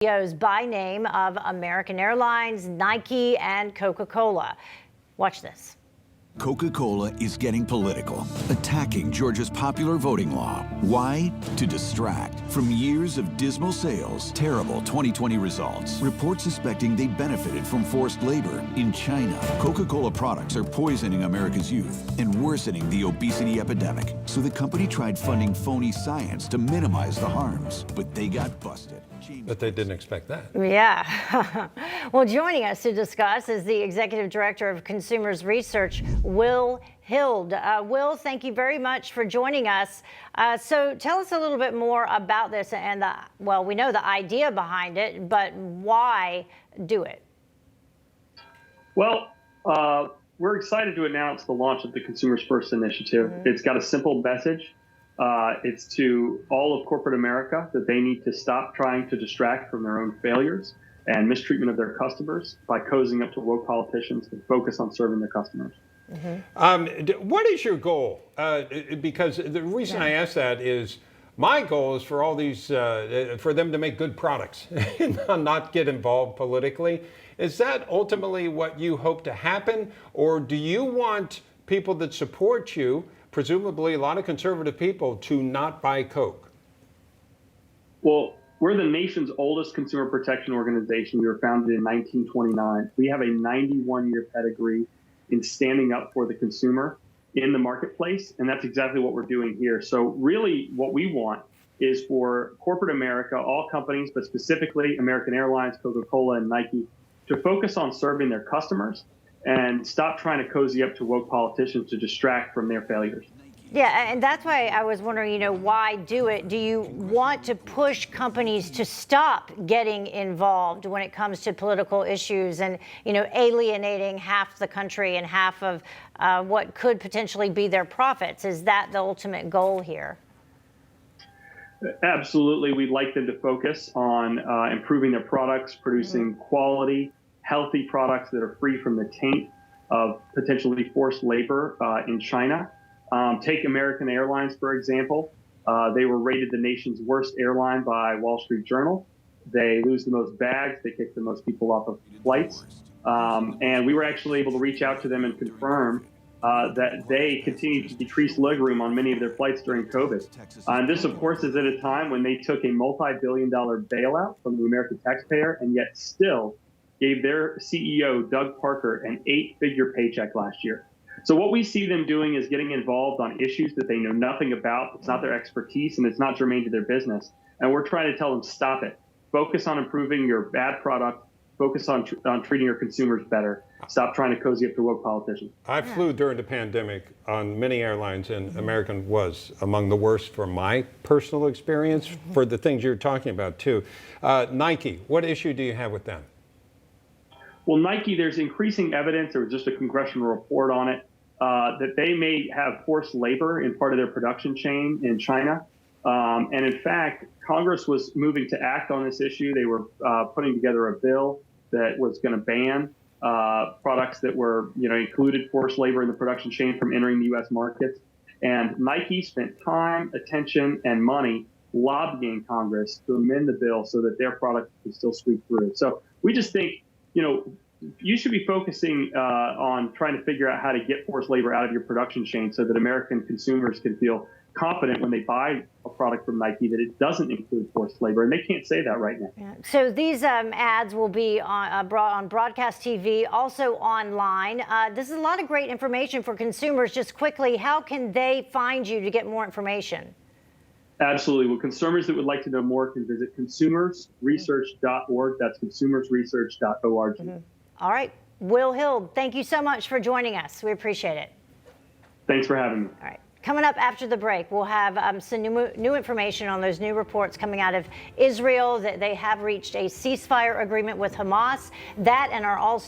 CEOs by name of American Airlines, Nike, and Coca-Cola. Watch this. Coca-Cola is getting political, attacking Georgia's popular voting law. Why? To distract from years of dismal sales, terrible 2020 results, reports suspecting they benefited from forced labor. In China, Coca-Cola products are poisoning America's youth and worsening the obesity epidemic. So the company tried funding phony science to minimize the harms, but they got busted. But they didn't expect that. Yeah. Well, joining us to discuss is the Executive Director of Consumers Research, Hild. Will, thank you very much for joining us. So tell us a little bit more about this and well, we know the idea behind it, but why do it? Well, we're excited to announce the launch of the Consumers First initiative. Mm-hmm. It's got a simple message. It's to all of corporate America that they need to stop trying to distract from their own failures and mistreatment of their customers by cozying up to woke politicians and focus on serving their customers. Mm-hmm. What is your goal? Because the reason I ask that is my goal is for all these, for them to make good products and not get involved politically. Is that ultimately what you hope to happen? Or do you want people that support you, presumably a lot of conservative people, to not buy Coke? Well, we're the nation's oldest consumer protection organization. We were founded in 1929. We have a 91-year pedigree in standing up for the consumer in the marketplace, and that's exactly what we're doing here. So really what we want is for corporate America, all companies, but specifically American Airlines, Coca-Cola, and Nike, to focus on serving their customers and stop trying to cozy up to woke politicians to distract from their failures. Yeah, and that's why I was wondering, why do it? Do you want to push companies to stop getting involved when it comes to political issues and, alienating half the country and half of what could potentially be their profits? Is that the ultimate goal here? Absolutely. We'd like them to focus on improving their products, producing quality, healthy products that are free from the taint of potentially forced labor in China. Take American Airlines, for example. They were rated the nation's worst airline by Wall Street Journal. They lose the most bags. They kick the most people off of flights. And we were actually able to reach out to them and confirm that they continued to decrease legroom on many of their flights during COVID. And this, of course, is at a time when they took a multi-billion-dollar bailout from the American taxpayer and yet still gave their CEO, Doug Parker, an 8-figure paycheck last year. So what we see them doing is getting involved on issues that they know nothing about. It's not their expertise and it's not germane to their business. And we're trying to tell them, stop it. Focus on improving your bad product. Focus on treating your consumers better. Stop trying to cozy up to woke politicians. I flew during the pandemic on many airlines, and American was among the worst from my personal experience for the things you're talking about, too. Nike, what issue do you have with them? Well, Nike, there's increasing evidence, there was just a congressional report on it, that they may have forced labor in part of their production chain in China. And in fact, Congress was moving to act on this issue. They were putting together a bill that was going to ban products that were, included forced labor in the production chain from entering the U.S. markets. And Nike spent time, attention, and money lobbying Congress to amend the bill so that their product could still squeak through. So we just think, you should be focusing on trying to figure out how to get forced labor out of your production chain so that American consumers can feel confident when they buy a product from Nike that it doesn't include forced labor, and they can't say that right now. Yeah. So these ads will be on broadcast TV, also online. This is a lot of great information for consumers. Just quickly, how can they find you to get more information? Absolutely. Well, consumers that would like to know more can visit consumersresearch.org. That's consumersresearch.org. Mm-hmm. All right. Hild, thank you so much for joining us. We appreciate it. Thanks for having me. All right. Coming up after the break, we'll have some new information on those new reports coming out of Israel that they have reached a ceasefire agreement with Hamas. That and our all